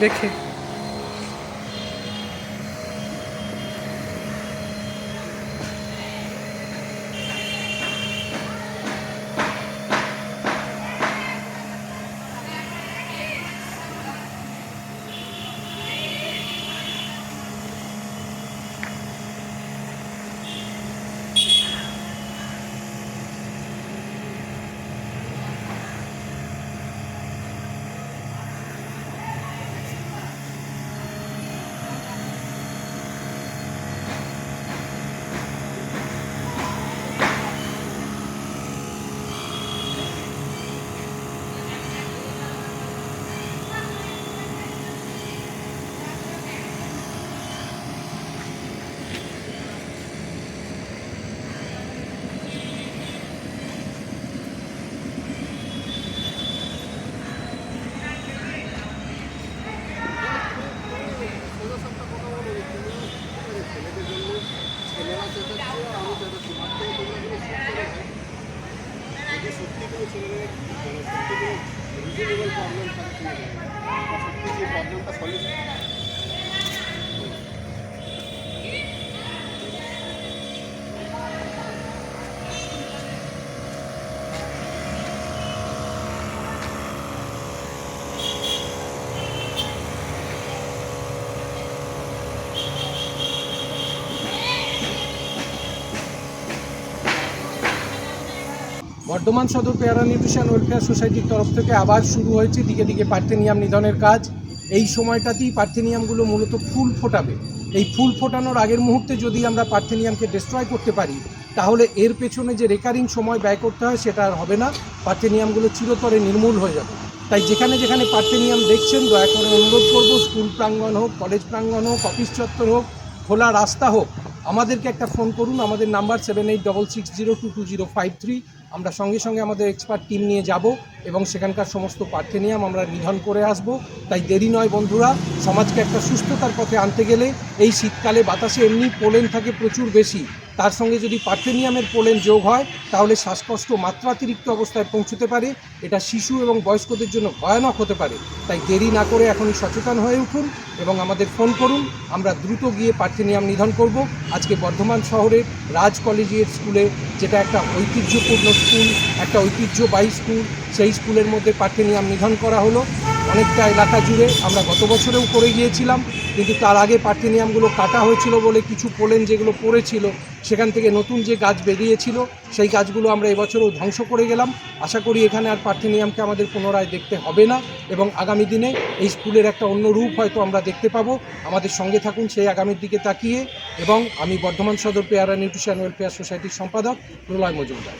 দেখে। বর্ধমান সদর পেয়ারা নিউট্রিশন ওয়েলফেয়ার সোসাইটির তরফ থেকে আবার শুরু হয়েছে দিকে দিকে পার্থেনিয়াম নিধনের কাজ। এই সময়টাতেই পার্থেনিয়ামগুলো মূলত ফুল ফোটাবে। এই ফুল ফোটানোর আগের মুহূর্তে যদি আমরা পার্থেনিয়ামকে ডিস্ট্রয় করতে পারি, তাহলে এর পেছনে যে রেকারিং সময় ব্যয় করতে হয় সেটা আর হবে না, পার্থেনিয়ামগুলো চিরতরে নির্মূল হয়ে যাবে। তাই যেখানে যেখানে পার্থেনিয়াম দেখছেন, দয়া করে অনুরোধ করব, স্কুল প্রাঙ্গণ হোক, কলেজ প্রাঙ্গণ হোক, অফিস চত্বর হোক, খোলা রাস্তা হোক, আমাদেরকে একটা ফোন করুন। আমাদের নাম্বার 7866022053। আমরা সঙ্গে সঙ্গে আমাদের এক্সপার্ট টিম নিয়ে যাব এবং সেখানকার সমস্ত পার্থেনিয়াম আমরা নিধন করে আসব। তাই দেরি নয় বন্ধুরা, সমাজকে একটা সুস্থতার পথে আনতে গেলে এই শীতকালে বাতাসে এমনি পোলেন থাকে প্রচুর বেশি, তার সঙ্গে যদি পার্থেনিয়ামের পোলেন যোগ হয় তাহলে শ্বাসকষ্ট মাত্রাতিরিক্ত অবস্থায় পৌঁছতে পারে। এটা শিশু এবং বয়স্কদের জন্য ভয়ানক হতে পারে। তাই দেরি না করে এখনই সচেতন হয়ে উঠুন এবং আমাদের ফোন করুন। আমরা দ্রুত গিয়ে পার্থেনিয়াম নিধন করব। আজকে বর্ধমান শহরের রাজ কলেজিয়েট স্কুলে, যেটা একটা ঐতিহ্যপূর্ণ স্কুল, একটা ঐতিহ্যবাহী স্কুল, সেই স্কুলের মধ্যে পার্থেনিয়াম নিধন করা হলো। অনেকটা এলাকা জুড়ে আমরা গত বছরেও করে গিয়েছিলাম, কিন্তু তার আগে পার্থেনিয়ামগুলো কাটা হয়েছিল বলে কিছু পোলেন যেগুলো পড়েছিল সেখান থেকে নতুন যে গাছ বেরিয়েছিল সেই গাছগুলো আমরা এবছরও ধ্বংস করে গেলাম। আশা করি এখানে আর পার্থেনিয়ামকে আমাদের পুনরায় দেখতে হবে না এবং আগামী দিনে এই স্কুলের একটা অন্য রূপ হয়তো আমরা দেখতে পাবো। আমাদের সঙ্গে থাকুন সেই আগামীর দিকে তাকিয়ে। এবং আমি বর্ধমান সদর পেয়ারা নিউট্রিশন ওয়েলফেয়ার সোসাইটির সম্পাদক প্রলয় মজুমদার।